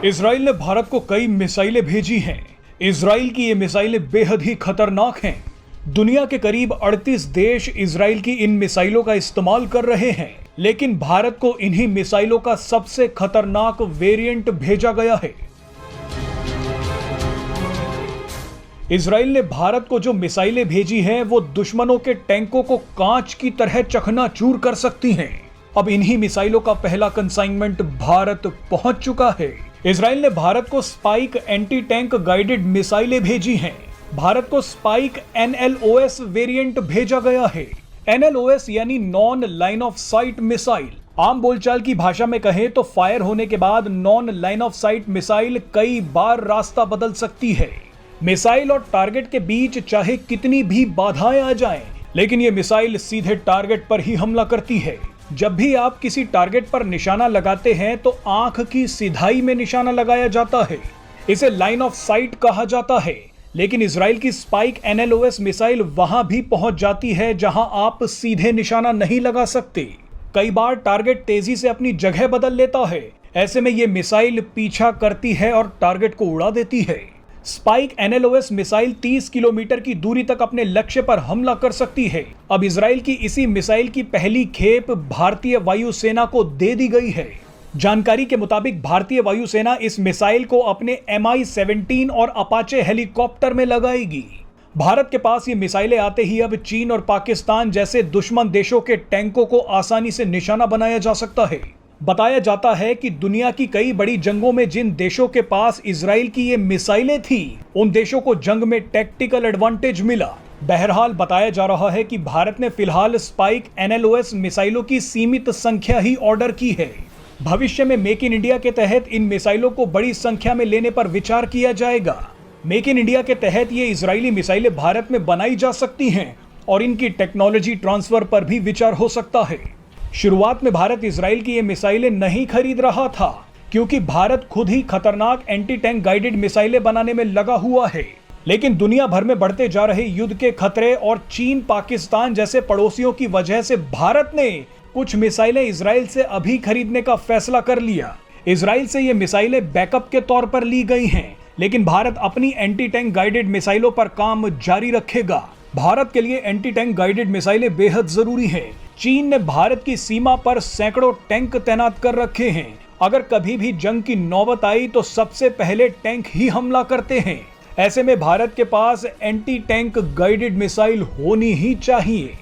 Israel ने भारत को कई मिसाइलें भेजी हैं। इजराइल की ये मिसाइलें बेहद ही खतरनाक हैं। दुनिया के करीब 38 देश इजराइल की इन मिसाइलों का इस्तेमाल कर रहे हैं, लेकिन भारत को इन्हीं मिसाइलों का सबसे खतरनाक वेरिएंट भेजा गया है। इजराइल ने भारत को जो मिसाइलें भेजी हैं, वो दुश्मनों के टैंकों को कांच की तरह चकनाचूर कर सकती हैं। अब इन्हीं मिसाइलों का पहला कंसाइनमेंट भारत पहुंच चुका है। इजराइल ने भारत को स्पाइक एंटी टैंक गाइडेड मिसाइलें भेजी हैं। भारत को स्पाइक NLOS वेरिएंट भेजा गया है। NLOS यानी non line of site missile. आम बोलचाल की भाषा में कहें तो फायर होने के बाद non line of site missile कई बार रास्ता बदल सकती है। मिसाइल और टारगेट के बीच चाहे कितनी भी बाधाएं आ जाएं, लेकिन ये मिसाइल सीधे टारगेट पर ही हमला करती है। जब भी आप किसी टारगेट पर निशाना लगाते हैं तो आंख की सिधाई में निशाना लगाया जाता है। इसे लाइन ऑफ साइट कहा जाता है, लेकिन इजराइल की स्पाइक NLOS मिसाइल वहां भी पहुंच जाती है जहां आप सीधे निशाना नहीं लगा सकते। कई बार टारगेट तेजी से अपनी जगह बदल लेता है। ऐसे में ये मिसाइल पीछा करती है और टारगेट को उड़ा देती है। स्पाइक NLOS मिसाइल 30 किलोमीटर की दूरी तक अपने लक्ष्य पर हमला कर सकती है। अब इजराइल की इसी मिसाइल की पहली खेप भारतीय वायुसेना को दे दी गई है। जानकारी के मुताबिक भारतीय वायुसेना इस मिसाइल को अपने Mi-17 और अपाचे हेलीकॉप्टर में लगाएगी। भारत के पास ये मिसाइलें आते ही अब चीन और पाकिस्तान जैसे दुश्मन देशों के टैंकों को आसानी से निशाना बनाया जा सकता है। बताया जाता है कि दुनिया की कई बड़ी जंगों में जिन देशों के पास इजराइल की ये मिसाइलें थी, उन देशों को जंग में टैक्टिकल एडवांटेज मिला। बहरहाल बताया जा रहा है कि भारत ने फिलहाल स्पाइक NLOS मिसाइलों की सीमित संख्या ही ऑर्डर की है। भविष्य में मेक इन इंडिया के तहत इन मिसाइलों को बड़ी संख्या में लेने पर विचार किया जाएगा। मेक इन इंडिया के तहत ये इजरायली मिसाइलें भारत में बनाई जा सकती हैं और इनकी टेक्नोलॉजी ट्रांसफर पर भी विचार हो सकता है। शुरुआत में भारत इजराइल की ये मिसाइलें नहीं खरीद रहा था, क्योंकि भारत खुद ही खतरनाक एंटी टैंक गाइडेड मिसाइलें बनाने में लगा हुआ है। लेकिन दुनिया भर में बढ़ते जा रहे युद्ध के खतरे और चीन पाकिस्तान जैसे पड़ोसियों की वजह से भारत ने कुछ मिसाइलें इजराइल से अभी खरीदने का फैसला कर लिया। इजराइल से ये मिसाइलें बैकअप के तौर पर ली गई हैं, लेकिन भारत अपनी एंटी टैंक गाइडेड मिसाइलों पर काम जारी रखेगा। भारत के लिए एंटी टैंक गाइडेड मिसाइलें बेहद जरूरी हैं। चीन ने भारत की सीमा पर सैकड़ों टैंक तैनात कर रखे हैं। अगर कभी भी जंग की नौबत आई तो सबसे पहले टैंक ही हमला करते हैं। ऐसे में भारत के पास एंटी टैंक गाइडेड मिसाइल होनी ही चाहिए।